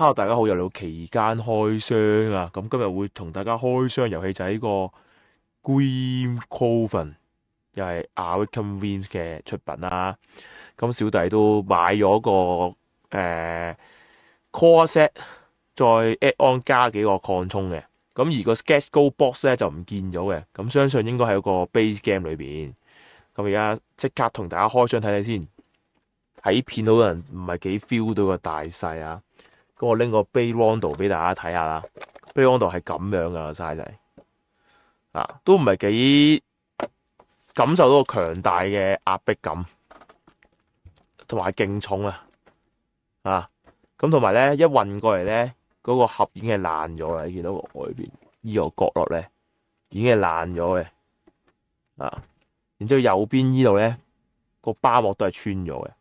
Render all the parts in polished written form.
Hello，大家好，又嚟到期間開箱啊！咁今日會同大家開箱遊戲就係呢個 Grim Coven，又係 Awaken Realms 嘅出品啦。咁小弟都買咗個Core Set，再 add on 加幾個擴充嘅。咁而個 Sketch Go Box 咧就唔見咗嘅。咁相信應該喺個 base game 裏邊。咁而家即刻同大家開箱睇睇先。睇片好多人唔係幾 feel 到個大細啊！咁我拎個 Bay Rondo 俾大家睇下啦。Bay Rondo 係咁樣噶 size 啊，都唔係幾感受到個強大嘅壓迫感，同埋勁重啊！咁同埋咧一運過嚟咧，嗰個盒已經係爛咗啦。你見到個外邊呢個角落咧已經係爛咗嘅啊。然之後右邊呢度咧個巴幕都係穿咗嘅，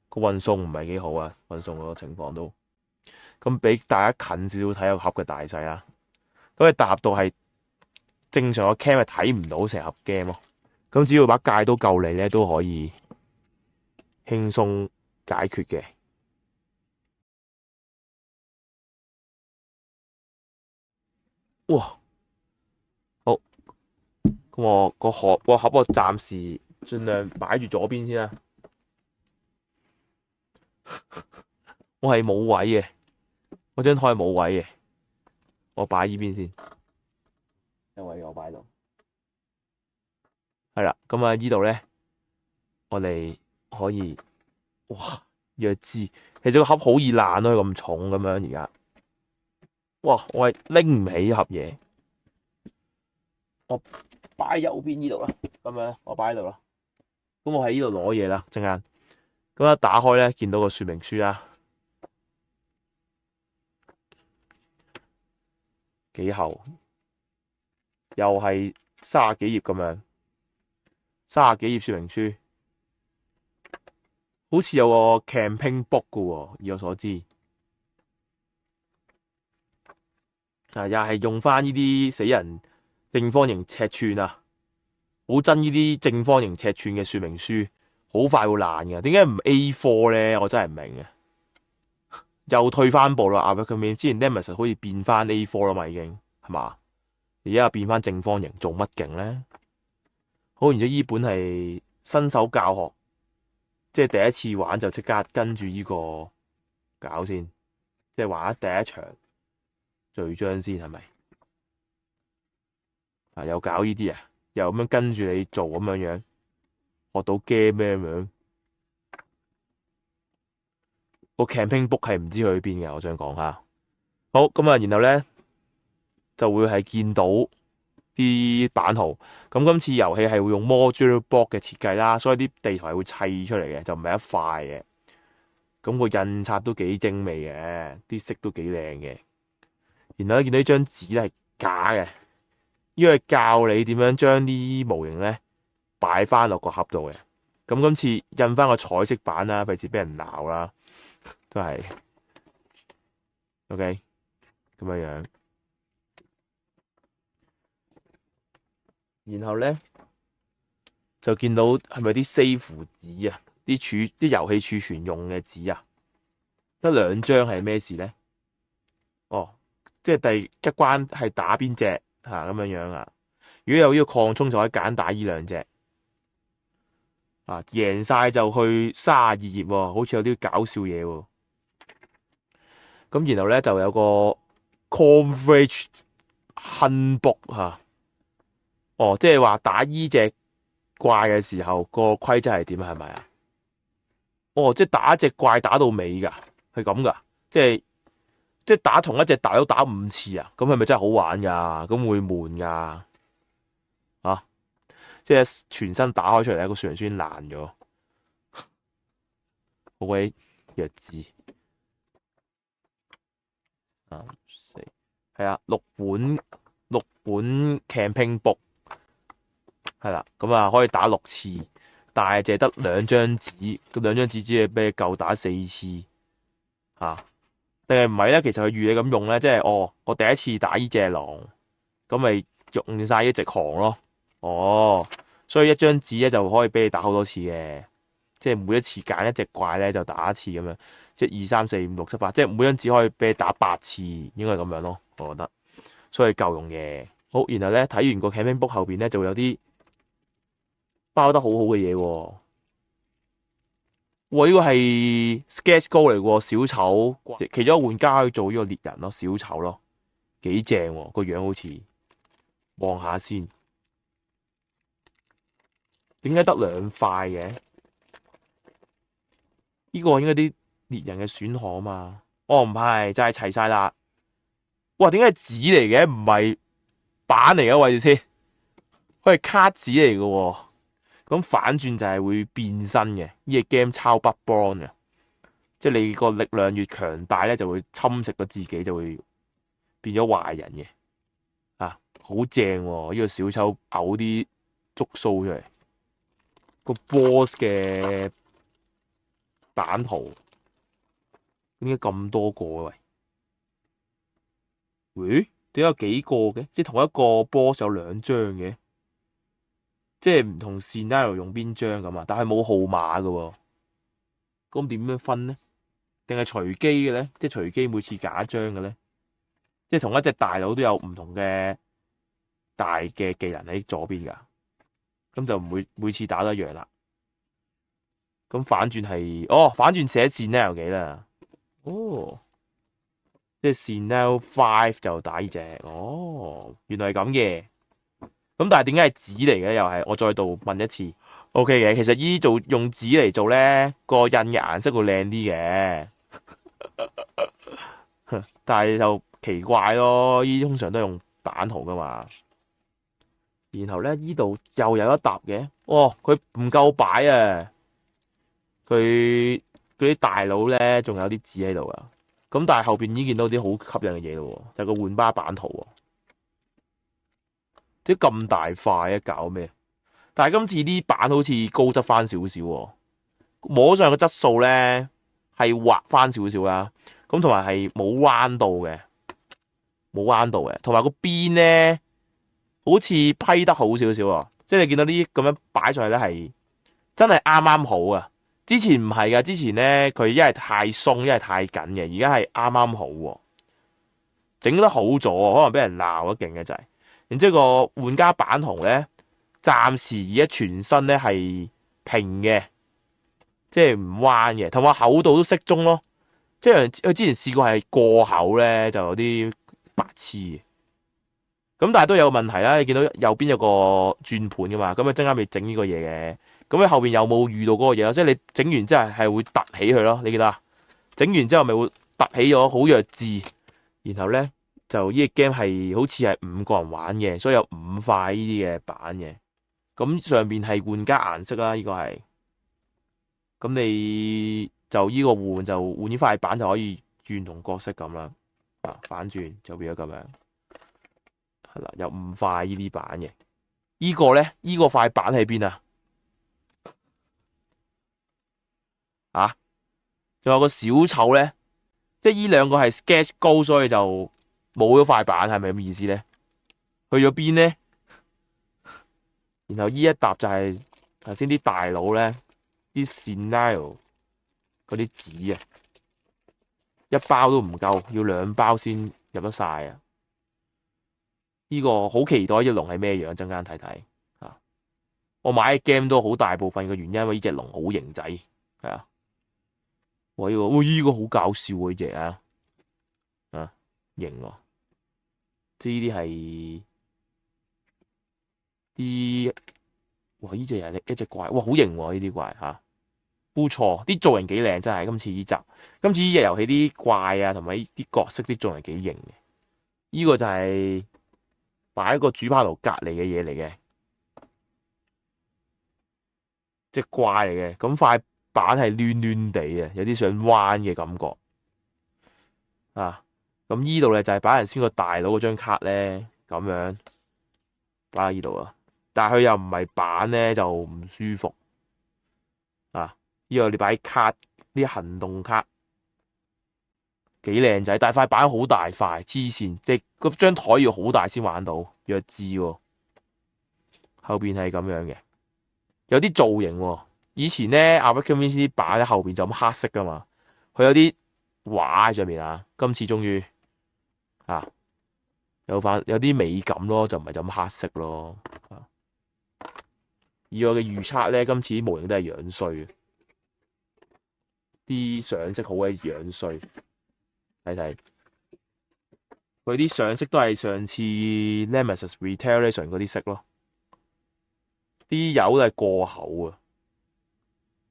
個運送唔係幾好啊。運送嗰個情況都。咁俾大家近少少睇個盒嘅大細啦。咁你搭到係正常個 cam 係睇唔到成盒 game 咯。咁只要把戒刀夠利咧，都可以輕鬆解決嘅。哇！好，咁我個盒我暫時盡量擺住左邊先啦。我係冇位嘅。我張台冇位嘅，我擺依邊先，有位我擺度，係啦，咁啊依度咧，我哋可以，哇，弱智，其實個盒好易爛咯，咁重咁樣而家，哇，我係拎唔起一盒嘢，我擺右邊呢度啦，咁樣我擺喺度啦，咁我喺呢度攞嘢啦，陣間，咁一打開咧，見到個說明書啦。幾厚，又係30幾頁咁樣，30幾頁說明書，好似有個 campaign book 噶喎，以我所知，又係用翻呢啲死人正方形尺寸啊，好憎呢啲正方形尺寸嘅說明書，好快會爛嘅，點解唔 A4 咧？我真係唔明嘅，又退翻步啦。Awaken Realms之前 Nemesis 好似變翻 A4 啦嘛，已經係嘛？而家又變翻正方形，做乜勁咧？好，然之後依本係新手教學，即係第一次玩就即刻跟住呢個搞先，即係玩第一場序章先係咪？啊，又搞呢啲啊，又咁樣跟住你做咁樣樣，學到 game 咩咁樣？個 campaign book 係唔知去邊嘅，我想講下。好，咁啊，然後咧就會係見到啲版圖。咁今次遊戲係會用 modular block 嘅設計啦，所以啲地圖係會砌出嚟嘅，就唔係一塊嘅。咁個印刷都幾精美嘅，啲色都幾靚嘅。然後咧見到呢張紙咧係假嘅，因為教你點樣將啲模型咧擺翻落個盒度嘅。咁今次印翻個彩色版啦，費事俾人鬧啦，都係 OK 咁樣樣。然後咧就見到係咪啲 save 紙啊？啲遊戲儲存用嘅紙啊，得2張係咩事咧？哦，即係第一關係打邊隻咁樣樣啊？如果有呢個擴充就可以揀打呢2隻啊，贏晒就去32頁喎，好似有啲搞笑嘢喎。咁然後咧就有個 Coverage Handbook 哦，即係話打依隻怪嘅時候個規則係點係咪啊？哦，即係打一隻怪打到尾噶，係咁噶，即係打同一隻大佬打5次啊？咁係咪真係好玩噶？咁會悶噶？啊，即係全身打開出嚟，個說明書爛咗，好鬼弱智啊！4係啊，6本 campaign book 係啦，咁啊可以打6次，但係淨係得2張紙，咁2張紙只係俾你夠打4次定係唔係咧？其實佢預你咁用咧，即係我第一次打呢隻狼，咁咪用晒呢直行咯。所以一張紙咧就可以俾你打好多次嘅，即係每一次揀一隻怪咧就打一次咁樣，即係2、3、4、5、6、7、8，即係每張紙可以俾你打8次，應該係咁樣咯，我覺得，所以夠用嘅。好，然後咧睇完個 campaign book 後邊咧就會有啲包得好好嘅嘢喎。哇！呢個係 sketch goal 嚟喎，小丑，其中一個玩家可以做呢個獵人咯，小丑咯，幾正喎，個樣好似，望下先。點解得2塊嘅？呢個應該啲獵人嘅選項啊嘛。哦，唔係，就係齊晒啦。哇！點解係紙嚟嘅？唔係板嚟嘅位置先，佢係卡紙嚟嘅喎。咁反轉就係會變身嘅，呢個 game 抄 Bloodborne 嘅，即係你個力量越強大咧，就會侵蝕咗自己，就會變咗壞人嘅。啊，好正喎！呢個小丑嘔啲觸鬚出嚟，個 boss 嘅版圖點解咁多個啊？喂，點解有幾個嘅？即係同一個 boss 有2張嘅。即係唔同線啦，又用邊張咁啊？但係冇號碼㗎喎，咁點樣分呢？定係隨機嘅咧？即係隨機每次揀一張嘅咧？即係同一隻大佬都有唔同嘅大嘅技能喺左邊㗎，咁就唔會每次打都一樣啦。咁反轉係反轉寫線咧又幾啦？哦，即係線咧5就打呢隻。原來係咁嘅。咁但係點解係紙嚟嘅？又係我再度問一次。OK 嘅，其實依做用紙嚟做咧，個印嘅顏色會靚啲嘅。但係就奇怪咯，依通常都係用版圖噶嘛。然後咧，依度又有一沓嘅。佢唔夠擺啊！佢嗰啲大佬咧，仲有啲紙喺度啊。咁但係後邊已經見到啲好吸引嘅嘢咯，就係個換巴版圖喎。啲咁大塊啊，搞咩？但係今次啲版好似高質翻少少喎，摸上嘅質素咧係滑翻少少啦。咁同埋係冇彎度嘅，冇彎度嘅，同埋個邊咧好似批得好少少啊！即係你見到啲咁樣擺上去咧係真係啱啱好啊！之前唔係噶，之前咧佢一係太鬆，一係太緊嘅，而家係啱啱好喎，整得好咗，可能俾人鬧得勁嘅就係。然之後個玩家版圖咧，暫時而家全身咧係平嘅，即係唔彎嘅，同埋厚度都適中咯。即係佢之前試過係過厚咧，就有啲白痴嘅。咁但係都有個問題啦，你見到右邊有個轉盤噶嘛，咁啊陣間未整呢個嘢嘅。咁佢後邊有冇遇到嗰個嘢咯？即係你整完之後係會凸起佢咯，你記得啊？整完之後咪會凸起咗，好弱智。然後咧就呢個 game 係好似係5個人玩嘅，所以有5塊呢啲嘅板嘅。咁上邊係玩家顏色啦，呢個係。咁你就呢個換就換呢塊板就可以轉同角色咁啦。反轉就變咗咁樣。係啦，有5塊呢啲板嘅。呢個咧，呢個塊板喺邊啊？仲有個小丑咧，即係呢2個係 sketch 高，所以就冇咗塊板，係咪咁意思咧？去咗邊咧？然後呢一沓就係頭先啲大佬咧，啲 scenario 嗰啲紙啊，一包都唔夠，要2包先入得晒啊！呢個好期待，呢隻龍係咩樣？陣間睇睇吓。我買嘅 game 都好大部分嘅原因，因為呢隻龍好型仔，係啊。哇！呢個好搞笑喎，呢隻啊，型喎，即係呢啲係啲，哇！呢隻又係一隻怪，哇！好型喎，呢啲怪吓，唔錯，啲造型幾靚，真係今次呢集，今次呢隻遊戲啲怪啊，同埋啲角色啲造型幾型嘅。呢個就係擺喺個主炮爐隔籬嘅嘢嚟嘅，隻怪嚟嘅，咁塊板係攣攣地嘅，有啲想彎嘅感覺啊！咁呢度咧就係擺人先個大佬嗰張卡咧，咁樣擺喺呢度啊。但係佢又唔係板咧，就唔舒服啊！呢個你擺卡啲行動卡幾靚仔，但係塊板好大塊，黐線，即係嗰張台要好大先玩到，弱智喎。後邊係咁樣嘅，有啲造型喎。以前咧Awaken Wings啲板咧後邊就咁黑色噶嘛，佢有啲畫喺上面啊，今次終於啊有啲美感咯，就唔係就咁黑色咯。以我嘅預測咧，今次啲模型都係樣衰，啲上色好鬼樣衰，睇睇佢啲上色都係上次 Nemesis Retaliation 嗰啲色咯，啲油都係過厚啊，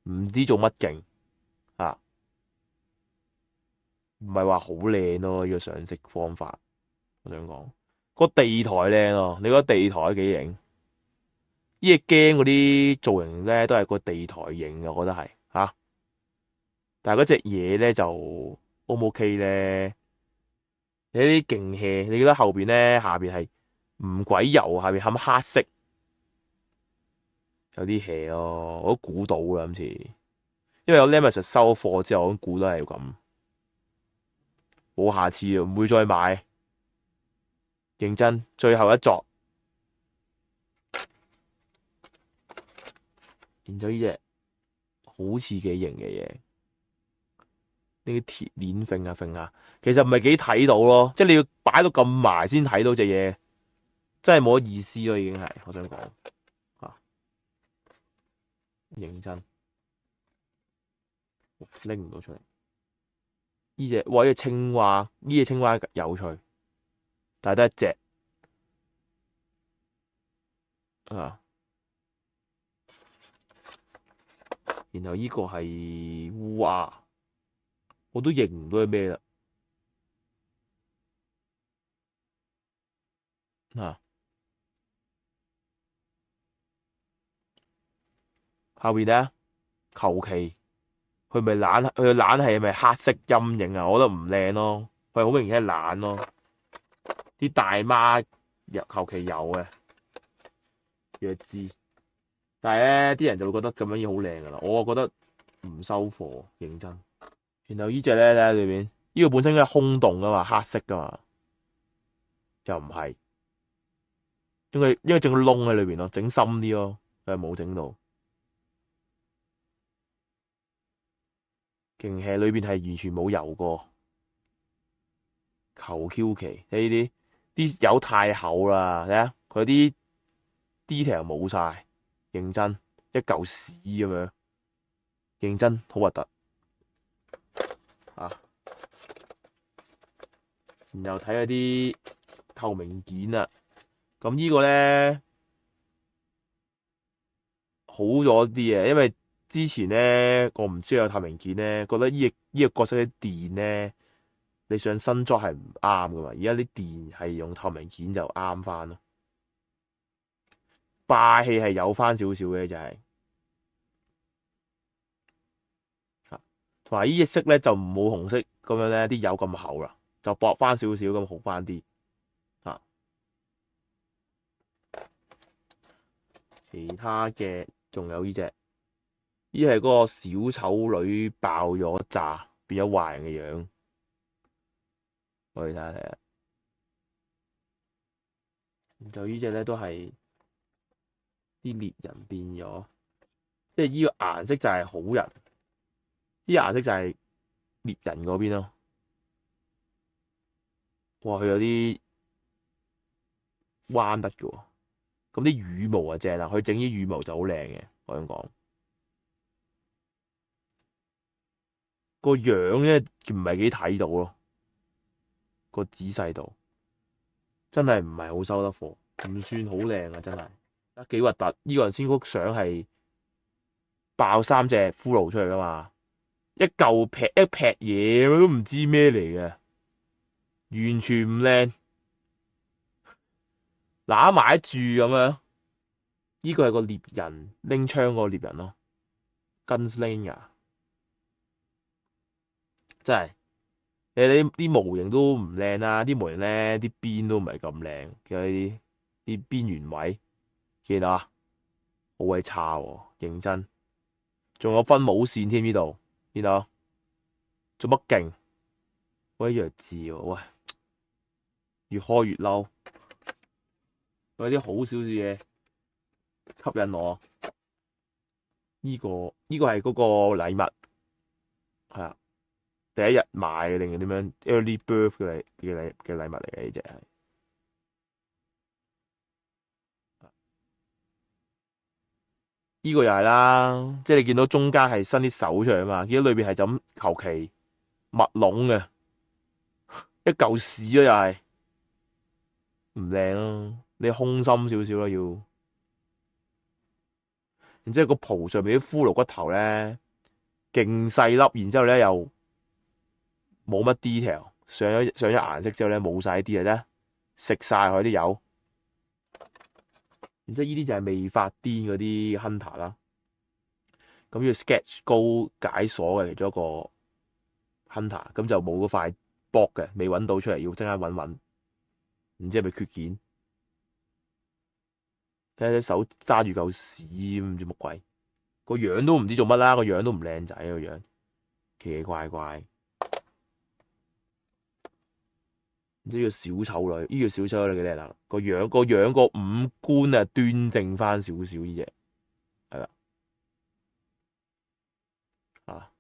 唔知做乜勁啊，唔係話好靚咯，呢個上色方法。我想講個地台靚咯，你覺得地台幾型？呢隻 game 嗰啲造型咧都係個地台型嘅，我覺得係吓。但係嗰隻嘢咧就 O 唔 OK 咧？你啲勁 hea，你覺得後邊咧下邊係唔鬼油，下邊冚黑色，有啲 hea 咯，我都估到啦今次，因為有 Nemesis 收貨之後，我估都係咁，冇下次啊，唔會再買，認真，最後一作，然之後呢隻好似幾型嘅嘢。呢啲鐵鏈揈下揈下，其實唔係幾睇到咯，即係你要擺到咁埋先睇到隻嘢，真係冇乜意思咯，已經係我想講吓，認真拎唔到出嚟。呢隻哇，呢隻青蛙，呢隻青蛙有趣，但係得一隻啊。然後呢個係烏鴉，我都認唔到係咩啦啊。後邊咧求其。佢咪懶？佢懶係咪黑色陰影啊？我覺得唔靚咯。佢好明顯係懶咯。啲大媽求其有嘅弱智，但係咧啲人就會覺得咁樣已經好靚噶啦。我覺得唔收貨，認真。然後呢隻咧睇下裏邊，呢個本身應該係空洞噶嘛，黑色噶嘛，又唔係，因為整個窿喺裏邊咯，整深啲咯，佢係冇整到。勁氣裏邊係完全冇油過，求 Q 其睇呢啲油太厚啦，睇下佢啲 detail 冇晒，認真一嚿屎咁樣，認真好核突啊！然後睇下啲透明件啊，咁呢個咧好咗啲嘅，因為之前咧我唔知有透明件咧，覺得呢個角色啲電咧，你上新作係唔啱噶嘛，而家啲電係用透明件就啱翻咯，霸氣係有翻少少嘅就係、同埋呢隻色咧就唔冇紅色咁樣咧，啲油咁厚啦，就薄翻少少咁好翻啲啊。其他嘅仲有呢隻，呢係嗰個小丑女爆咗炸，變咗壞人嘅樣。我哋睇下睇下，就呢隻咧都係啲獵人變咗，即係呢個顏色就係好人，呢個顏色就係獵人嗰邊咯。哇，佢有啲彎得嘅喎，咁啲羽毛啊正啦，佢整啲羽毛就好靚嘅。我想講個樣咧唔係幾睇到咯，個仔細度真係唔係好收得貨，唔算好靚啊，真係得幾核突。呢個人先幅相係爆3隻骷髏出嚟噶嘛，一嚿劈一劈嘢都唔知咩嚟嘅，完全唔靚，揦埋住咁樣。呢個係個獵人拎槍個獵人咯，Gunslinger，真係你啲模型都唔靚啦，啲模型咧啲邊都唔係咁靚，嘅啲邊緣位見到啊，好鬼差喎，認真，仲有分冇線添呢度，見到做乜勁？鬼弱智喎，喂，越開越嬲，有啲好少少嘢吸引我。呢個係嗰個禮物，係啊，第一日買嘅定係點樣 early birth 嘅禮物嚟嘅呢只係。呢個又係啦，即係你見到中間係伸啲手出嚟啊嘛，見到裏邊係就咁求其密籠嘅，一嚿屎咯又係，唔靚咯，你空心少少啦要。然之後個蒲上面啲骷髏骨頭咧，勁細粒，然之後咧又冇乜 detail，上咗顏色之後咧冇晒啲嘅啫，食晒佢啲油。然之後呢啲就係未發癲嗰啲 hunter 啦。咁要 sketch 高解鎖嘅其中一個 hunter，咁就冇嗰塊搏嘅，未揾到出嚟，要陣間揾揾。唔知係咪缺件？睇下隻手揸住嚿屎，唔知乜鬼，個樣都唔知做乜啦，個樣都唔靚仔，個樣奇奇怪怪。唔知呢個小丑女，呢個小丑女幾靚啦，個樣個五官啊端正翻少少呢隻，係啦，啊！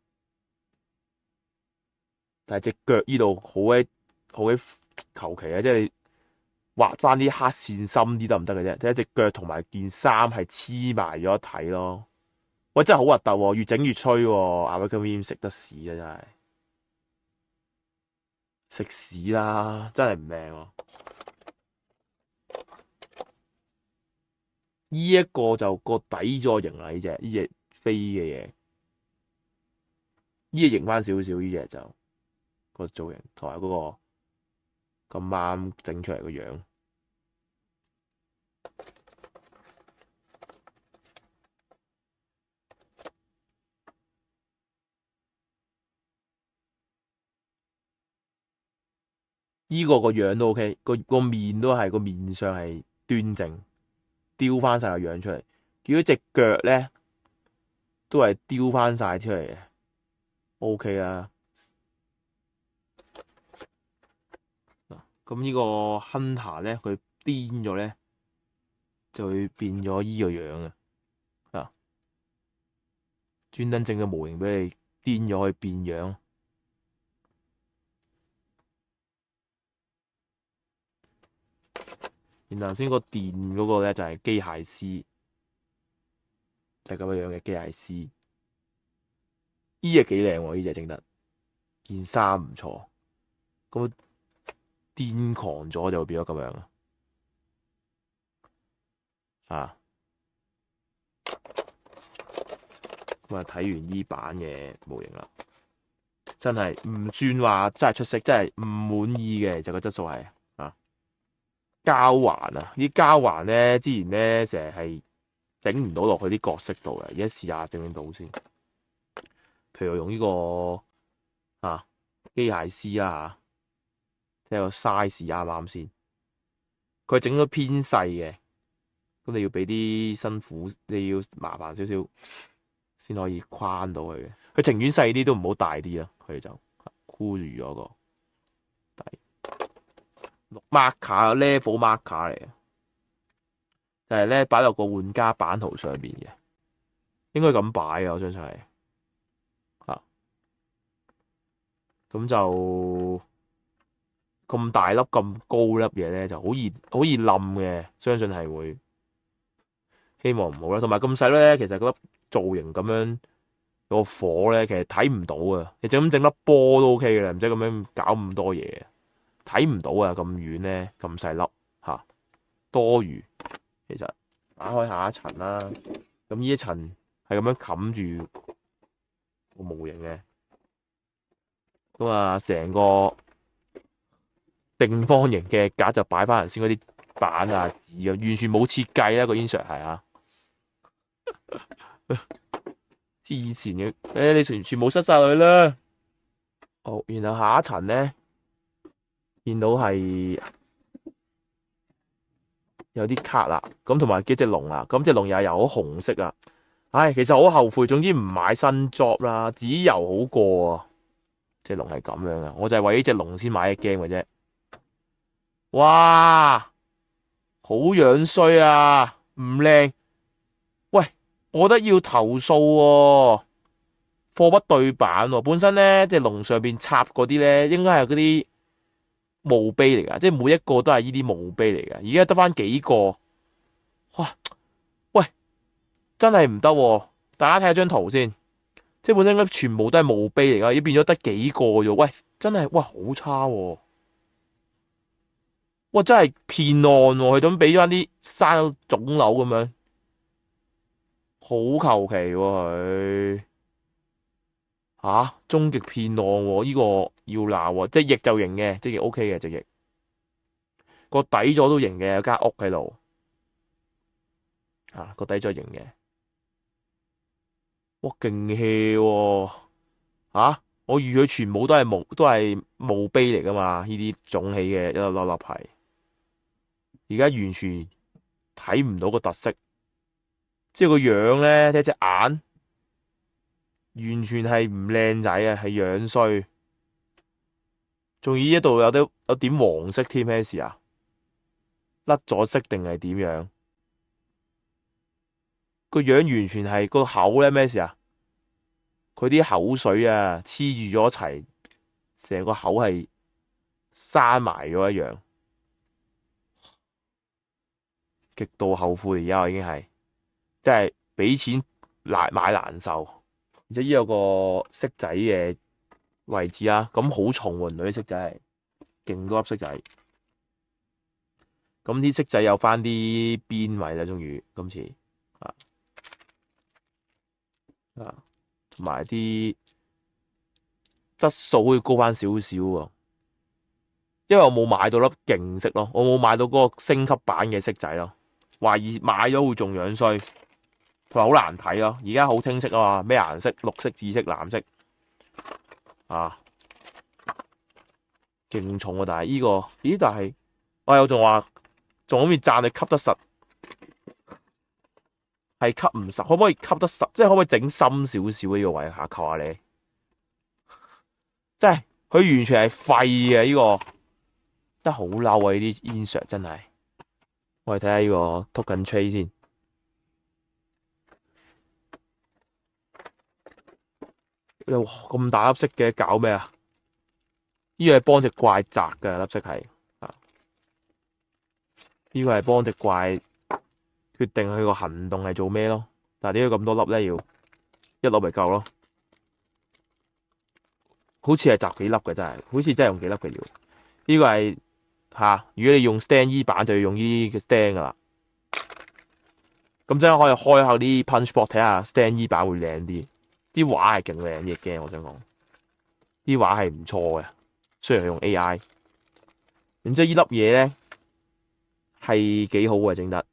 但係隻腳呢度好鬼求其啊，即係畫翻啲黑線深啲得唔得嘅啫？睇下隻腳同埋件衫係黐埋咗一體咯。喂，真係好核突喎，越整越吹喎，阿威金威食得屎啊！真係食屎啦，真係唔靚喎。呢一個就個底座型啦，呢隻飛嘅嘢，呢隻型翻少少，呢隻就個造型同埋嗰個咁啱整出嚟個樣。呢個個樣都 OK，個面都係個面上係端正，雕翻晒個樣出嚟。見到隻腳咧都係雕翻晒出嚟嘅 ，OK 啦。咁呢個 Hunter 咧，佢癲咗咧，就會變咗依個樣啊！專登整個模型俾你癲咗可以變樣。然後先個電嗰個咧就係機械師，就係咁樣樣嘅機械師。依隻幾靚喎，依隻整得件衫唔錯。咁癲狂咗就會變咗咁樣啊！咁啊睇完依版嘅模型啦，真係唔算話真係出色，真係唔滿意嘅。就個質素係啊，膠環啊，啲膠環咧之前咧成日係頂唔到落去啲角色度嘅，而家試下整到先。譬如用呢個啊機械師啦嚇，睇下個 size 啱唔啱先。佢整咗偏細嘅，咁你要俾啲辛苦，你要麻煩少少先可以框到佢嘅。佢情願細啲都唔好大啲啦，佢就箍住咗個底。marker level marker 嚟嘅，就係咧擺落個玩家版圖上面嘅，應該咁擺啊！我相信係啊，咁就咁大粒咁高粒嘢咧，就好易冧嘅，相信係會。希望唔好啦，同埋咁細咧，其實嗰粒造型咁樣有個火咧，其實睇唔到啊！你就咁整粒波都 OK 嘅啦，唔使咁樣搞咁多嘢，睇唔到啊！咁遠咧，咁細粒嚇多餘。其實打開下一層啦，咁呢一層係咁樣冚住個模型嘅，咁啊成個正方形嘅格就擺翻頭先嗰啲板啊紙啊，完全冇設計啦個 insert 係啊！之前嘅，你全部塞晒落去啦。好，然後下一層咧，見到係有啲卡啦，咁同埋幾隻龍啦，咁隻龍又好紅色啊。唉，其實好後悔，總之唔買新 job 啦，自己遊好過啊。隻龍係咁樣啊，我就係為呢隻龍先買一 game 嘅啫。哇，好樣衰啊，唔靚。喂，我覺得要投訴喎，貨不對版喎。本身咧，即係籠上邊插嗰啲咧，應該係嗰啲墓碑嚟噶，即係每一個都係呢啲墓碑嚟噶。而家得翻幾個，哇！喂，真係唔得喎。大家睇下張圖先，即係本身咧全部都係墓碑嚟噶，而家變咗得幾個啫。喂，真係哇，好差喎！哇，真係騙案喎，佢咁俾翻啲生腫瘤咁樣，好求其喎佢。吓，終極騙案喎，呢個要鬧喎，即係翼就型嘅，即係 OK 嘅，隻翼個底座都型嘅，有間屋喺度，吓個底座型嘅，哇勁 hea 喎，吓我預佢全部都係墓碑嚟噶嘛，呢啲腫起嘅一粒粒粒係，而家完全睇唔到個特色，即係個樣咧，睇隻眼。完全係唔靚仔啊，係樣衰，仲要呢度有點黃色添，咩事啊？甩咗色定係點樣？個樣完全係個口咧，咩事啊？佢啲口水啊黐住咗一齊，成個口係閂埋咗一樣，極度後悔而家我已經係，即係俾錢買難受。而且呢有個色仔嘅位置啊，咁好重喎，女色仔係勁多粒色仔，咁啲色仔有翻啲邊位啦，終於今次啊，同埋啲質素會高翻少少喎，因為我冇買到粒勁色咯，我冇買到嗰個升級版嘅色仔咯，懷疑買咗會仲樣衰。佢話好難睇咯，而家好清晰啊嘛，咩顏色？綠色、紫色、藍色，啊，勁重啊！但係呢個，咦？但係我有仲話，仲可以讚你吸得實，係吸唔實，可唔可以吸得實？即係可唔可以整深少少呢個位下？求下你，即係佢完全係廢嘅呢個，真係好嬲啊！呢啲 insert 真係，我哋睇下呢個 token tray 先。又咁大粒色嘅，搞咩啊？呢個係幫隻怪摘嘅粒色係啊，呢個係幫隻怪決定佢個行動係做咩咯。但係點解咁多粒咧？要一粒咪夠咯？好似係摘幾粒嘅真係，好似真係用幾粒嘅要。呢個係吓，如果你用 Stand E 版就要用呢個 Stand 噶啦。咁真係可以開下啲 Punch Board 睇下 Stand E 版會靚啲。啲畫係勁靚亦嘅，我想講啲畫係唔錯嘅，雖然係用 AI。然之後呢粒嘢咧係幾好嘅，整得，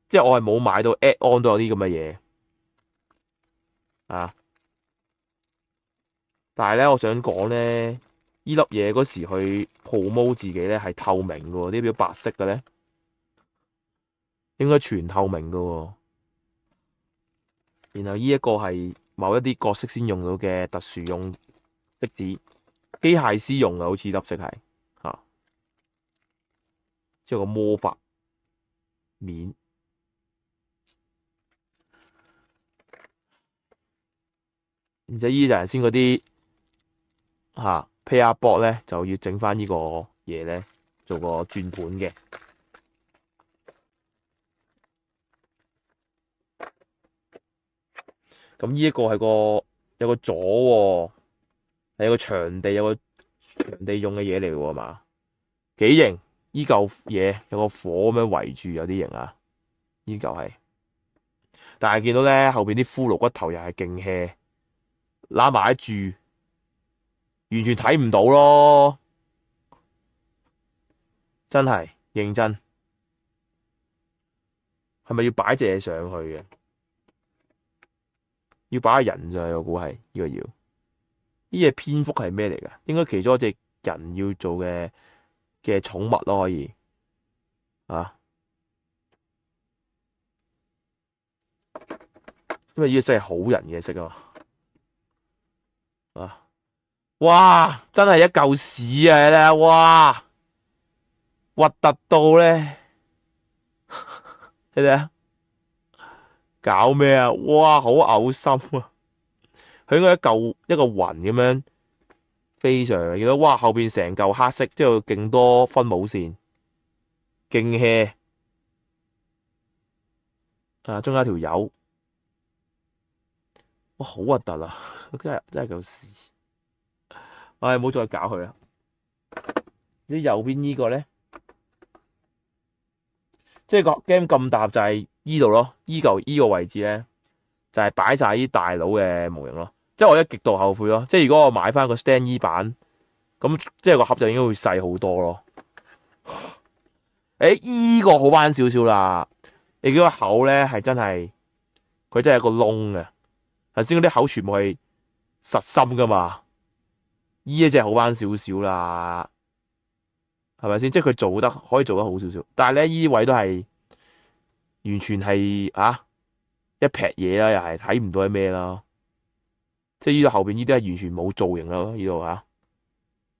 即係我係冇買到 add-on 都有啲咁嘅嘢啊。但係咧，我想講咧，呢粒嘢嗰時去 promote 自己咧係透明嘅喎，啲表白色嘅咧應該全透明嘅喎。然後呢一個係某一啲角色先用到嘅特殊用色紙，機械師用嘅，好似粒色係吓，即係個魔法面。然之後呢就係先嗰啲吓 pair board 咧，就要整翻呢個嘢咧，做個轉盤嘅。咁呢一個係有個座喎，係有個場地，有個場地用嘅嘢嚟喎嘛，幾型？依嚿嘢有個火咁樣圍住，有啲型啊！依嚿係，但係見到咧後邊啲骷髏骨頭又係勁 hea，攬埋一住，完全睇唔到咯，真係認真，係咪要擺隻嘢上去嘅？要擺個人上去，我估係呢個要。呢隻蝙蝠係咩嚟噶？應該其中一隻人要做嘅寵物咯，可以啊。因為呢個色係好人嘅色啊嘛。啊，哇！真係一嚿屎啊！咧，哇，核突到咧，你睇下，搞咩啊？哇，好嘔心啊！佢應該一個雲咁樣飛上嚟，見到哇後邊成嚿黑色，之後勁多分母線，勁 hea 啊！中間條友，哇好核突啊！真係嚿屎，唉唔好再搞佢啦。啲右邊呢個咧，即係個 game 咁大就係依度咯，依個位置咧就係擺晒啲大佬嘅模型咯。即係我一極度後悔咯。即係如果我買翻個 Stand E 版，咁即係個盒就應該會細好多咯。誒，依個好翻少少啦。你見個口咧係真係，佢真係一個窿嘅。頭先嗰啲口全部係實心噶嘛，依一隻好翻少少啦，係咪先？即係佢做得可以做得好少少，但係咧依位都係完全係一劈嘢啦，又係睇唔到係咩啦。即係呢度後邊呢啲係完全冇造型咯，呢度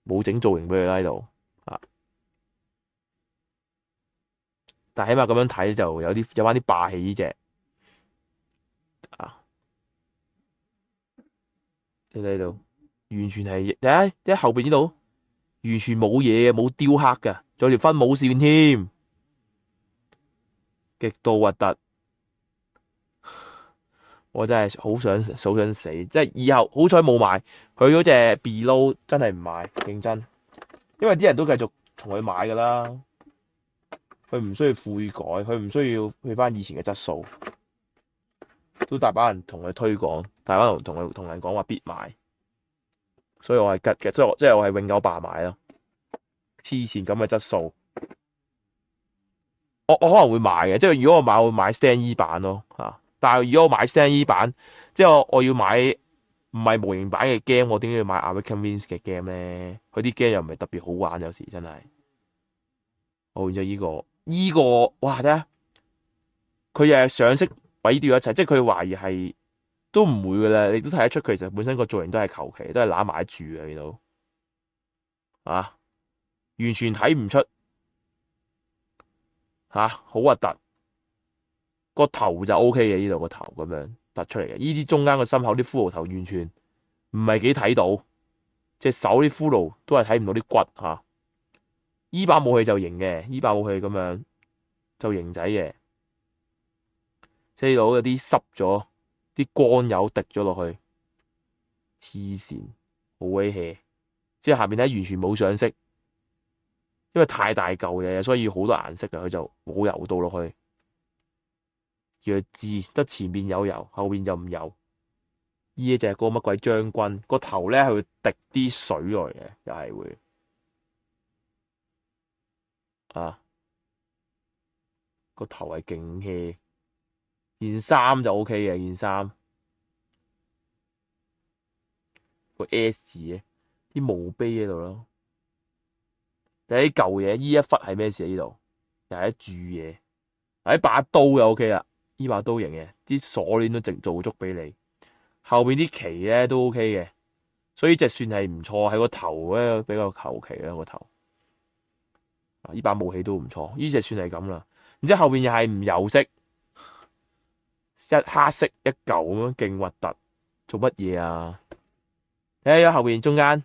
冇整造型俾佢啦，呢度但係起碼咁樣睇就有翻啲霸氣呢隻你睇到完全係一後邊呢度完全冇嘢嘅，冇雕刻嘅，仲有條分母線添，極度核突。我真係好想死，即係以後好彩冇買佢嗰隻 Below，真係唔買，認真，因為啲人都繼續同佢買噶啦，佢唔需要悔改，佢唔需要去翻以前嘅質素，都大把人同佢推廣，大把人同人講話必買，所以我係吉嘅，即係我係永久霸買咯，黐線咁嘅質素，我可能會買嘅，即係如果我買，我會買 Stand E 版咯但係如果我買 Stand E 版，即係我要買唔係模型版嘅 game，我點解要買 Awaken Wings 嘅 game 咧？佢啲 game 又唔係特別好玩，有時真係。好，然之後呢個哇睇下，佢又係上色毀掉一齊，即係佢懷疑係都唔會噶啦，你都睇得出佢其實本身個造型都係求其，都係揦埋住嘅，呢度完全睇唔出好核突。個頭就 O K 嘅，呢度個頭咁樣突出嚟嘅，呢啲中間個心口啲骷髏頭完全唔係幾睇到，隻手啲骷髏都係睇唔到啲骨依把武器就型嘅，依把武器咁樣就型仔嘅，即係到有啲濕咗，啲光油滴咗落去，黐線，好鬼 hea，即係下邊咧完全冇上色，因為太大嚿嘢，所以好多顏色嘅，佢就冇油到落去。弱智，得前面有油，後邊就唔油。呢隻個乜鬼將軍個頭咧係會滴啲水落嚟嘅，又係會個頭係勁 hea。件衫就 O K 嘅，件衫個 S 字嘅啲墓碑喺度咯。第一嚿嘢，呢一忽係咩事啊？呢度又係一注嘢，一把刀就 O K 啦。呢把刀型嘅，啲鎖鏈都直做足俾你，後邊啲旗咧都 O K 嘅，所以呢隻算係唔錯，喺個頭咧比較求其啦個頭。呢把武器都唔錯，呢隻算係咁啦。然之後後邊又係唔油色，一黑色一嚿咁樣，勁核突，做乜嘢啊？睇下後邊中間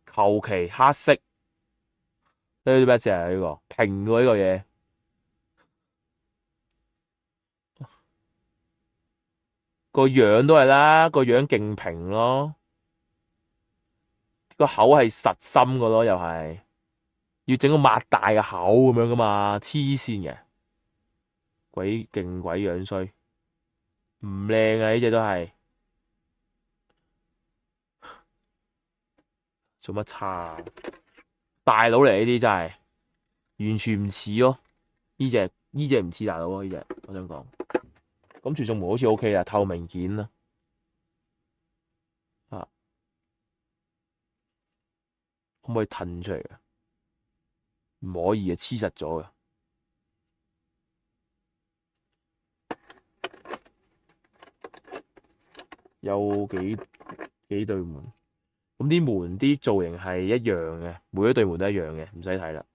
求其黑色，呢啲咩事啊？呢個平過呢個嘢。個樣都係啦，個樣勁平咯，個口係實心噶咯，又係要整個擘大嘅口咁樣噶嘛，黐線嘅，勁鬼樣衰，唔靚啊！呢隻都係做乜差啊？大佬嚟呢啲真係完全唔似咯，呢隻唔似大佬咯，呢隻我想講。咁傳送門好似 OK 啦，透明件啦，可唔可以褪出嚟嘅？唔可以啊，黐實咗嘅。有幾對門，咁啲門啲造型係一樣嘅，每一對門都一樣嘅，唔使睇啦。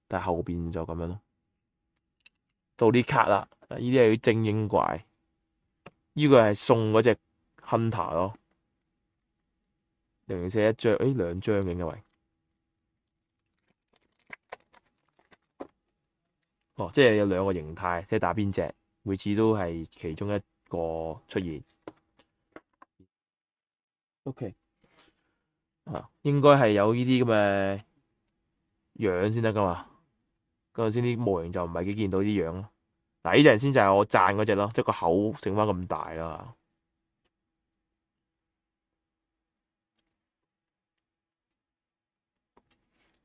但係後邊就咁樣咯。到啲卡啦，呢啲係啲精英怪，呢個係送嗰隻 Hunter 咯，004一張，誒兩張嘅因為，哦，即係有兩個形態，即係打邊隻，每次都係其中一個出現。OK， 啊，應該係有呢啲咁嘅樣先得噶嘛，嗰陣先啲模型就唔係幾見到啲樣咯。嗱，呢隻先就係我讚嗰隻咯，即係個口整翻咁大啦。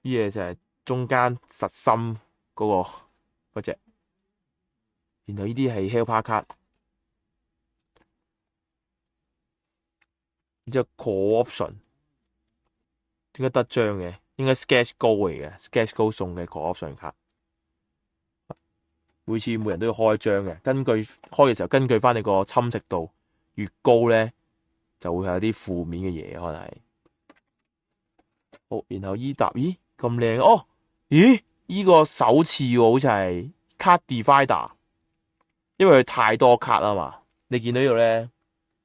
呢嘢就係中間實心嗰隻，然後呢啲係 Helper 卡，然之後 Co-option 點解得張嘅？應該 Sketch Go 嚟嘅，Sketch Go 送嘅 Co-option 卡，每次每人都要開一張嘅，根據開嘅時候根據翻你個侵蝕度越高咧，就會有啲負面嘅嘢可能係。好，然後伊達，咦咁靚哦，咦呢個首次喎，好似係 Card Divider， 因為佢太多卡啊嘛，你見到呢度咧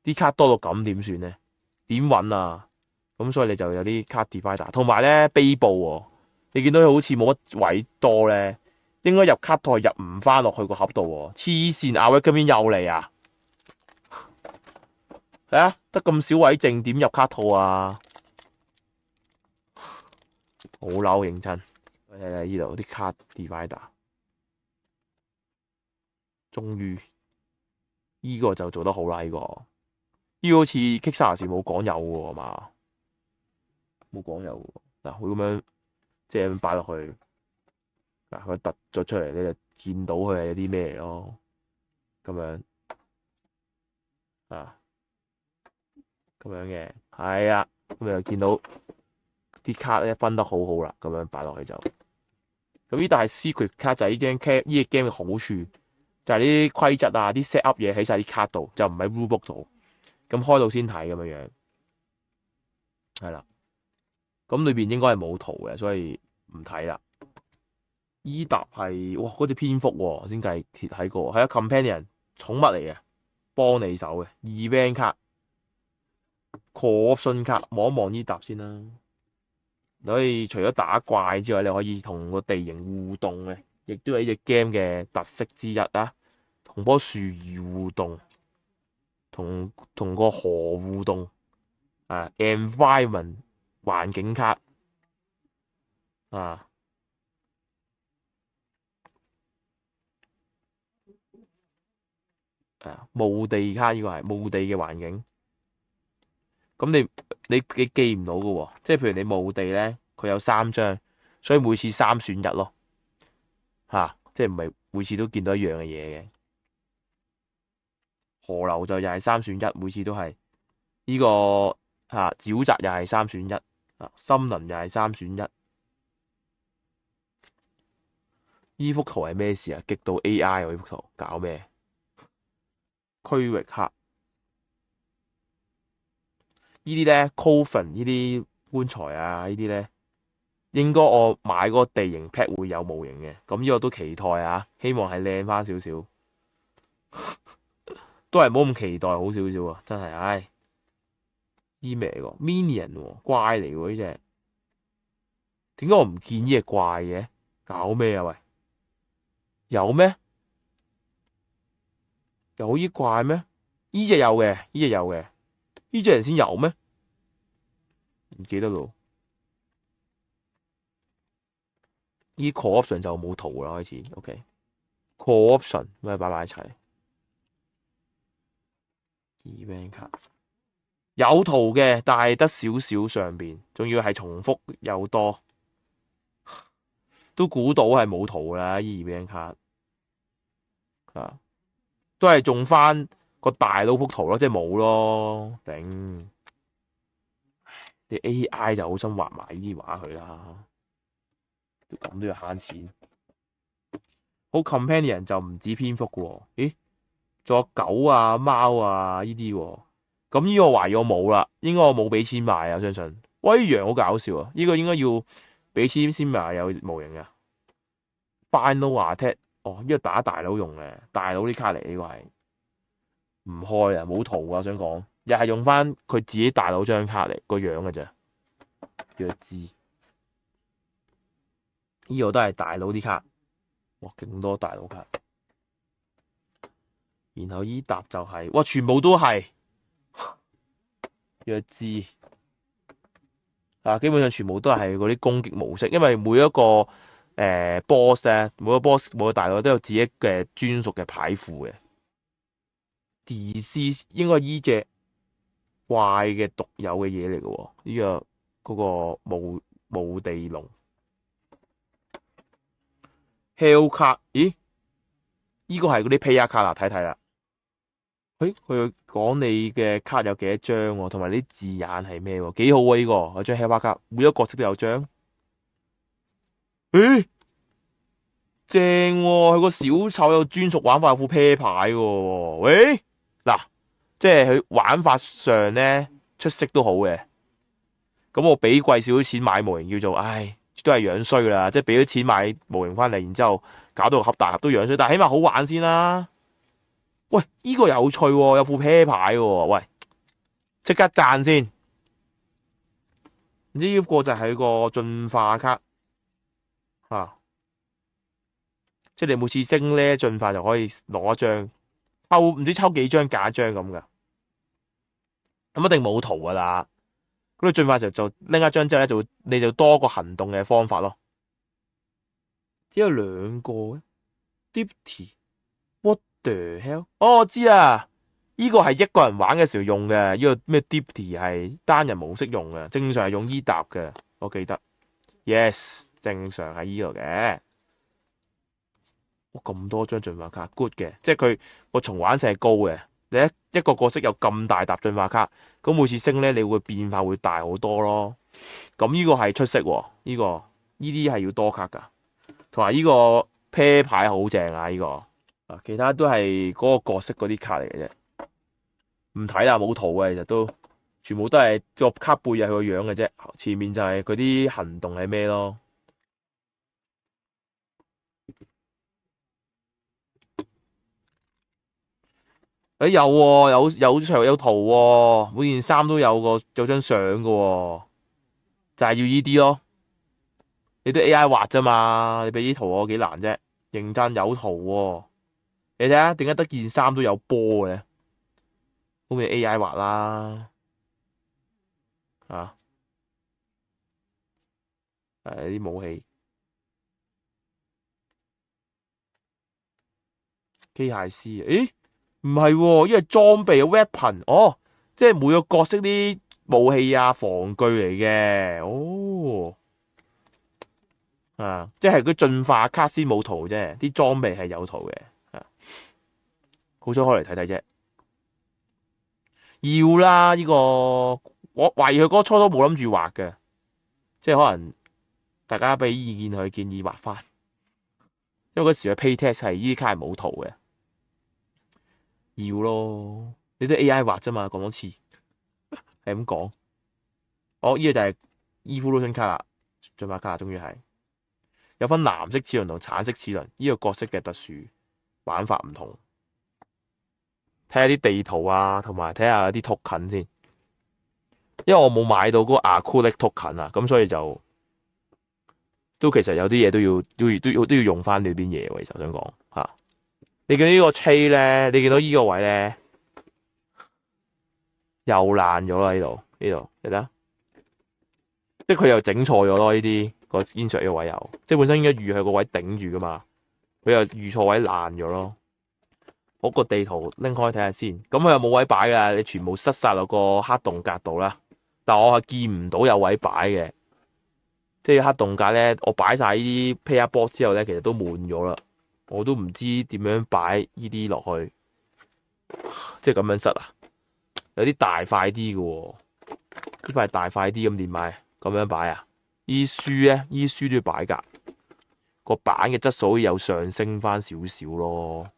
啲卡多到咁點算咧？點揾啊？咁所以你就有啲 Card Divider， 同埋咧碑布喎，你見到佢好似冇乜位多咧，應該入卡套入唔翻落去個盒度喎，黐線啊！喂，今邊又嚟啊？係啊，得咁少位剩，點入卡套啊？好嬲認真，睇睇呢度啲 Card Divider， 終於呢個就做得好啦，呢個好似 Kickstarter 時冇講有喎嘛，冇講有喎。嗱，佢咁樣即係咁擺落去，嗱佢突咗出嚟，你就見到佢係啲咩咯，咁樣啊，咁樣嘅係啊，咁你就見到啲卡咧分得好好啦，咁樣擺落去就咁。呢但係 secret 卡就係呢張 game 呢個 game 嘅好處，就係呢啲規則啊，啲 set up 嘢喺晒啲卡度，就唔喺 rulebook 度，咁開到先睇咁樣樣，係啦。咁裏邊應該係冇圖嘅，所以唔睇啦。伊達係哇，嗰隻蝙蝠喎，先計睇過，係啊 companion 寵物嚟嘅，幫你手嘅 event 卡 co-option 卡，望一望伊達先啦。你可以除咗打怪之外，你可以同個地形互動嘅，亦都係呢隻 game 嘅特色之一啊。同棵樹兒互動，同個河互動啊 ，environment 環境卡啊，墓地卡呢個係墓地嘅環境。咁你記唔到㗎喎，即係譬如你墓地咧，佢有3張，所以每次3選1咯，即係唔係每次都見到一樣嘅嘢嘅。河流就又係3選1，每次都係呢個沼澤又係3選1，森林又係3選1。呢幅圖係咩事啊？極度 AI 喎，呢幅圖搞咩？區域卡呢啲咧 ，Coffin 呢啲棺材啊，呢啲咧應該我買嗰個地形 pack 會有模型嘅，咁呢個都期待啊，希望係靚翻少少，都係冇咁期待好少少啊，真係唉。呢咩嚟個 Minion 喎，怪嚟喎呢隻，點解我唔見呢隻怪嘅？搞咩啊喂？有咩？有呢怪咩？呢隻有嘅，呢隻有嘅，呢隻人先有咩？唔記得咯。呢 co-option 就冇圖啦，開始。OK，co-option 咩擺埋一齊？event 卡有圖嘅，但係得少少上邊，仲要係重複又多，都估到係冇圖啦。呢 event 卡都係中翻個大佬幅圖咯，即係冇咯，頂！啲 AI 就好心畫埋呢啲畫佢啦，咁都要慳錢。好 companion 就唔止蝙蝠喎，咦？仲有狗啊、貓啊呢啲喎，咁呢個懷疑我冇啦，應該我冇俾錢買啊，相信。喂，羊好搞笑啊！呢個應該要俾錢先買有模型啊。Final Attack 哦，呢個打大佬用嘅，大佬啲卡嚟呢個係唔開啊，冇圖啊，我想講又係用翻佢自己大佬張卡嚟個樣嘅啫，弱智。呢個都係大佬啲卡，哇，勁多大佬卡。然後依沓就係、哇，全部都係弱智啊！基本上全部都係嗰啲攻擊模式，因為每一個boss 咧，每個 boss 每個大佬都有自己嘅專屬嘅牌庫嘅。DC 應該依隻怪嘅獨有嘅嘢嚟嘅喎，呢個嗰個無地龍 Hell 卡，咦？呢個係嗰啲 player 卡啦，睇睇啦。佢講你嘅卡有幾多張喎，同埋啲字眼係咩喎？幾好啊！呢個有張 Hell 卡，每一個角色都有張。正喎，佢個小丑有專屬玩法，有副啤牌喎。喂，嗱，即係佢玩法上咧出色都好嘅。咁我俾貴少少錢買模型叫做，唉，都係樣衰啦。即係俾咗錢買模型翻嚟，然之後搞到盒大盒都樣衰，但係起碼好玩先啦。喂，呢個有趣喎，有副啤牌喎。喂，即刻讚先。唔知呢個就係個進化卡啊，即係你每次升咧進化就可以攞一張，唔知抽幾張假張咁噶。咁一定冇圖噶啦。咁你進化時候就拎一張之後咧，你就多個行動嘅方法咯。只有兩個嘅 Dipty。What the hell？ 哦，我知啦，呢個係一個人玩嘅時候用嘅，呢個咩 Dipty 係單人模式用嘅，正常係用伊達嘅，我記得。Yes， 正常係呢度嘅。咁多張進化卡 ，good 嘅，即係佢個重玩性係高嘅。你一個角色有咁大沓進化卡，咁每次升咧，你會變化會大好多咯。咁呢個係出色喎，呢啲係要多卡噶，同埋呢個啤牌好正啊！呢個啊，其他都係嗰個角色嗰啲卡嚟嘅啫，唔睇啦，冇圖嘅，其實都全部都係個卡背係佢個樣嘅啫，前面就係佢啲行動係咩咯。有喎，有場有圖喎，每件衫都有張相㗎喎，就係要呢啲咯。你都 AI 畫啫嘛，你俾啲圖我幾難啫？認真有圖喎，你睇下點解得件衫都有波嘅？好似 AI 畫啦，啊，啲武器，機械師，誒？唔係喎，因為裝備 weapon，哦，即係每個角色啲武器啊、防具嚟嘅，哦，啊，即係佢進化卡先冇圖啫，啲裝備係有圖嘅，啊，好彩開嚟睇睇啫。要啦，呢個我懷疑佢嗰初都冇諗住畫嘅，即係可能大家俾意見佢建議畫翻，因為嗰時嘅 pay test 係呢啲卡係冇圖嘅。要咯，你都 AI 畫啫嘛，講多次係咁講。哦，呢個就係 Evolution 卡啦，進化卡終於係有分藍色齒輪同橙色齒輪，呢個角色嘅特殊玩法唔同。睇下啲地圖啊，同埋睇下啲 token 先，因為我冇買到嗰個 Acrylic token 啊，咁所以就都其實有啲嘢都要用翻呢邊嘢喎。其實想講吓。你見到呢個 chain 咧，你見到呢個位咧又爛咗啦，呢度，你睇下，即係佢又整錯咗咯，呢啲個 insert 嘅位又，即係本身應該預係個位頂住噶嘛，佢又預錯位爛咗咯。嗰個地圖拎開睇下先，咁佢又冇位擺噶，你全部塞晒落個黑洞格度啦。但我係見唔到有位擺嘅，即係黑洞格咧，我擺晒呢啲 player box 之後咧，其實都滿咗啦。我都唔知點樣擺呢啲落去，即係咁樣塞啊！有啲大塊啲嘅喎，呢塊大塊啲咁點擺？咁樣擺啊？依書咧，依書都要擺㗎，個板嘅質素有上升翻少少咯，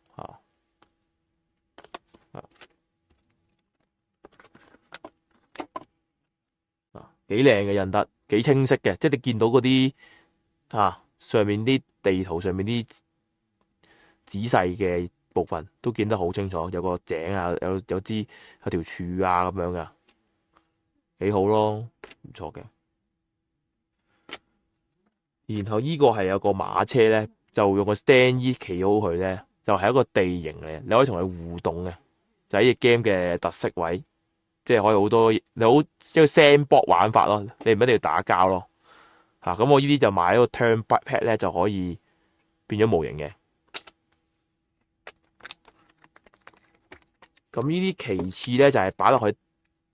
幾靚嘅印得，幾清晰嘅，即係你見到嗰啲上面啲地圖上面啲仔細嘅部分都見得好清楚，有個井啊，有條柱啊咁樣噶，幾好咯，唔錯嘅。然後呢個係有個馬車咧，就用個 stand E 企好佢咧，就係一個地形嚟，你可以同佢互動嘅，就係呢隻 game 嘅特色位，即係可以好多你好一個 sandbox 玩法咯，你唔一定要打交咯。咁我呢啲就買一個 turn pad 咧，就可以變咗模型嘅。咁呢啲其次咧就係擺落去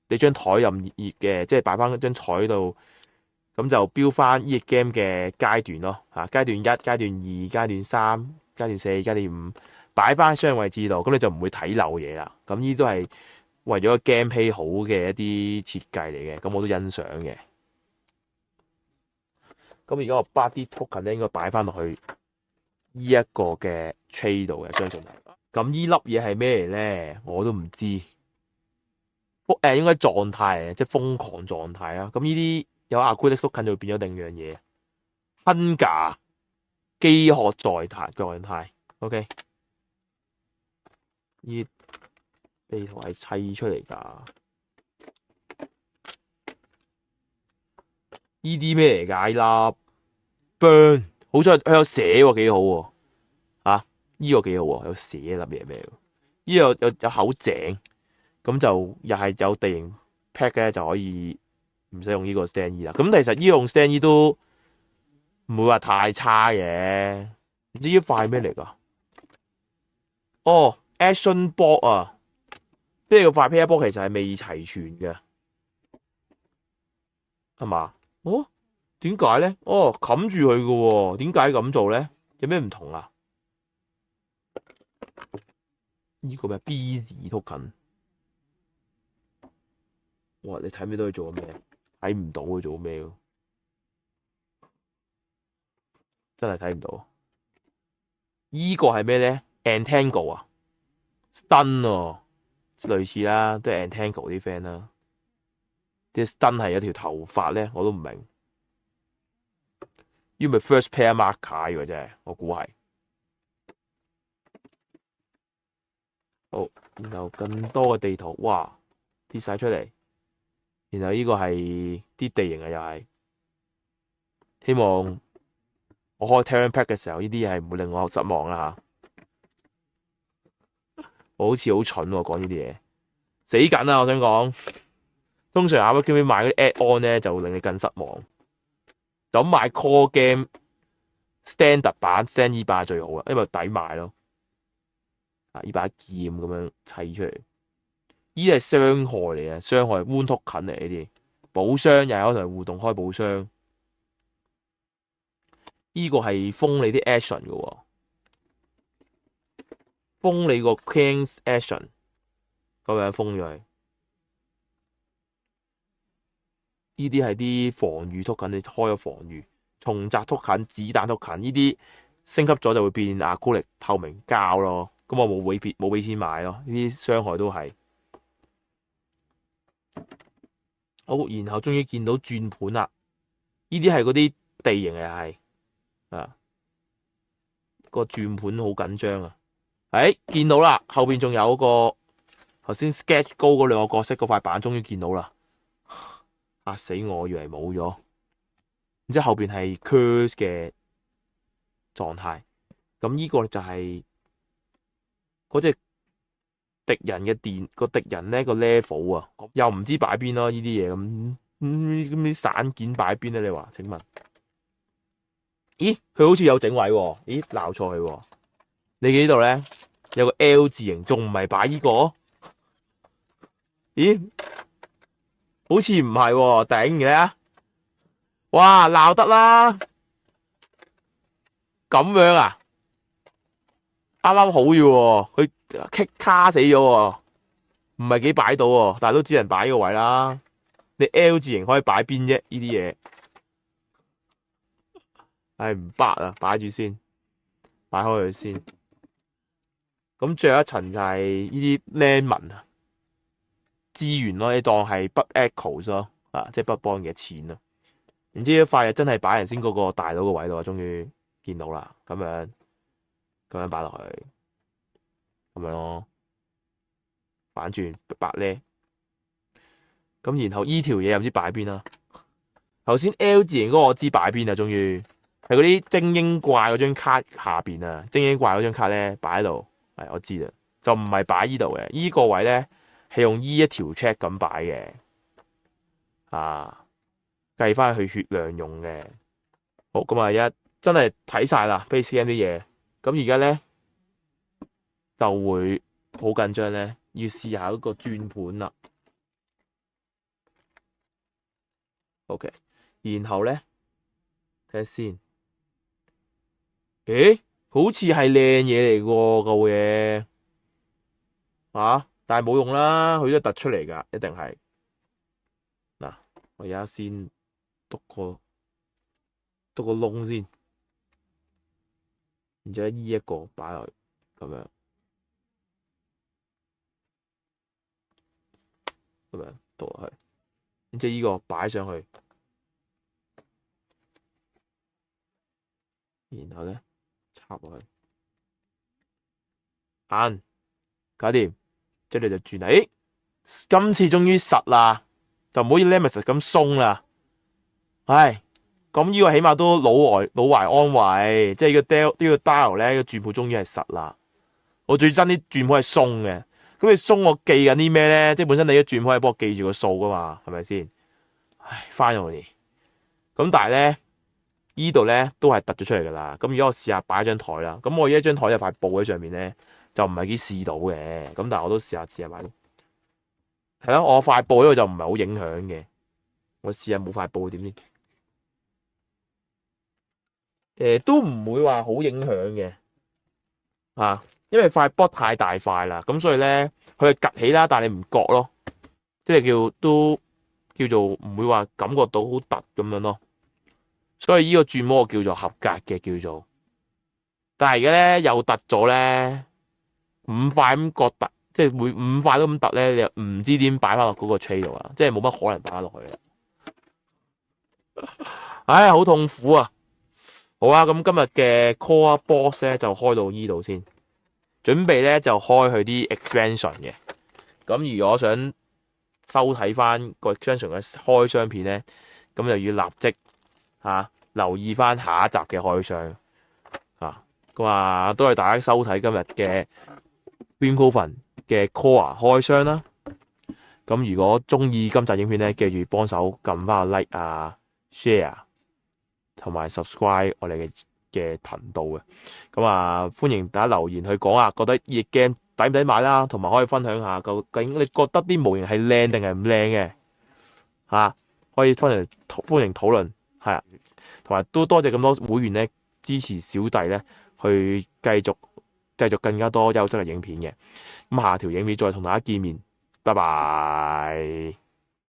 你張台任熱嘅，即係擺翻張台度，咁就標翻呢隻 game 嘅階段咯。階段1、階段2、階段3、階段4、階段5，擺翻喺相應位置度，咁你就唔會睇漏嘢啦。咁呢啲都係為咗個 game play 好嘅一啲設計嚟嘅，咁我都欣賞嘅。咁而家我把啲 token 咧應該擺翻落去呢一個嘅 tray 度嘅，相信係。咁呢粒嘢係咩嚟咧？我都唔知。應該狀態嚟嘅，即係瘋狂狀態啦。咁呢啲有acrylic token就會變咗另一樣嘢。Hunger 飢渴狀態。OK， 呢地圖係砌出嚟噶。呢啲咩嚟㗎？呢粒 burn 好彩佢有寫喎，幾好喎。呢個幾好喎，有寫粒嘢咩？呢個有口井，咁就又係有地形 pack 咧，就可以唔使用呢個 stand E 啦。咁其實呢用 stand E 都唔會話太差嘅。唔知呢塊咩嚟㗎？哦 ，action board 啊，即係個塊 paper board 其實係未齊全嘅，係嘛？哦，點解咧？哦，冚住佢嘅喎，點解咁做咧？有咩唔同啊？呢個咩 B 字 token？ 哇！你睇唔到佢做咩？睇唔到佢做咩？真係睇唔到。呢個係咩咧 ？Entangle 啊 ，stun 啊，類似啦，都係 Entangle 啲 friend 啦。啲 stun 係有條頭髮咧，我都唔明。呢個咪 first pair marker 喎，真係我估係。好，然後更多嘅地圖，哇，跌晒出嚟。然後呢個係啲地形啊，又係。希望我開 Terran Pack 嘅時候，呢啲嘢係唔會令我失望啦嚇。我好似好蠢喎，講呢啲嘢，死緊啊！我想講，通常阿 Game 買嗰啲 add on 咧，就會令你更失望。咁買 Core Game Standard 版 Stand E 版最好啦，因為抵買咯。呢把劍咁樣砌出嚟，呢啲係傷害嚟嘅，傷害 wound token 嚟呢啲。寶箱又係可以同人互動開寶箱。呢個係封你啲 action 嘅喎，封你個 King's action 咁樣封咗佢。呢啲係啲防禦 token，你開咗防禦，重擲 token、子彈 token，呢啲升級咗就會變acrylic透明膠咯。咁我冇俾錢買咯，呢啲傷害都係。好，然後終於見到轉盤啦。呢啲係嗰啲地形嚟係。個轉盤好緊張啊！見到啦，後邊仲有個頭先 sketch 高嗰兩個角色嗰塊板，終於見到啦！嚇死我，以為冇咗。然之後後邊係 curse 嘅狀態，咁呢個就係嗰隻敵人嘅敵人咧個 level 啊，又唔知擺邊咯，呢啲嘢咁啲散件擺邊咧？你話？請問？咦，佢好似有整位喎？咦，鬧錯佢喎？你呢度咧有個 L 字形，仲唔係擺呢個？咦，好似唔係喎，頂嘅。哇，鬧得啦！咁樣啊？啱啱好要喎，佢卡死咗喎，唔係幾擺到喎，但係都只能擺呢個位啦。你 L 字形可以擺邊啫？呢啲嘢。唔白啊，擺住先，擺開佢先。咁最後一層就係呢啲 lemon 啊資源咯，你當係 bug echoes 咯，即係 bug 幫嘅錢咯。然之後呢塊嘢真係擺人先嗰個大佬個位度啊，終於見到啦，咁樣。咁樣擺落去，咁樣咯，反轉白咧。咁然後依條嘢又唔知擺邊啦。頭先 L 字形嗰個我知擺邊啊，終於係嗰啲精英怪嗰張卡下邊啊，精英怪嗰張卡咧擺喺度，係我知啦，就唔係擺依度嘅。依個位咧係用依一條 check 咁擺嘅，啊，計翻去血量用嘅。好，咁啊，一真係睇晒啦 base game 啲嘢，咁而家咧就會好緊張咧，要試下嗰個轉盤啦。OK。然後咧，睇下先。誒，好似係靚嘢嚟喎，嚿嘢。啊，但係冇用啦，佢都突出嚟噶，一定係。嗱，我而家先篤個窿先，然之後依一個擺落去，咁樣篤落去，然之後依個擺上去。然後咧插落去，硬搞掂，即係你就轉啦。誒，今次終於實啦，就唔好似 Nemesis 咁鬆啦。唉，咁呢個起碼都老懷安慰，即係呢個 dial 咧，個轉盤終於係實啦。我最憎啲轉盤係鬆嘅，咁你鬆我記緊啲咩咧？即係本身你啲轉盤係幫我記住個數噶嘛，係咪先？唉，finally，咁但係咧。依度咧都係突咗出嚟噶啦，咁而家我試下擺一張台啦，咁我依一張台有塊布喺上面咧，就唔係幾試到嘅，咁但係我都試下擺。係咯，我塊布呢個就唔係好影響嘅，我試下冇塊布點先？都唔會話好影響嘅，因為塊波太大塊啦，咁所以咧佢係趌起啦，但係你唔覺咯，即係都叫做唔會話感覺到好突咁樣咯。所以呢個轉模叫做合格嘅叫做，但係而家咧又突咗咧5塊咁個突，即係每5塊都咁突咧，你又唔知點擺翻落嗰個 tray 度啊，即係冇乜可能擺翻落去啊！唉，好痛苦啊！好啊，咁今日嘅 Core Box 咧就開到呢度先，準備咧就開佢啲 expansion 嘅。咁如果想收睇翻個 expansion 嘅開箱片咧，咁就要立即留意翻下一集嘅開箱咁啊，多謝大家收睇今日嘅 Grim Coven 嘅 Core 開箱啦。咁如果中意今集影片咧，記住幫手撳翻個 like 啊、share 同埋 subscribe 我哋嘅頻道嘅。咁啊，歡迎大家留言去講下，覺得熱 game 抵唔抵買啦，同埋可以分享下究竟你覺得啲模型係靚定係唔靚嘅可以歡迎討論。係啊，同埋都多謝咁多會員咧支持小弟咧，去繼續製作更加多優質嘅影片嘅。咁下條影片再同大家見面，拜拜。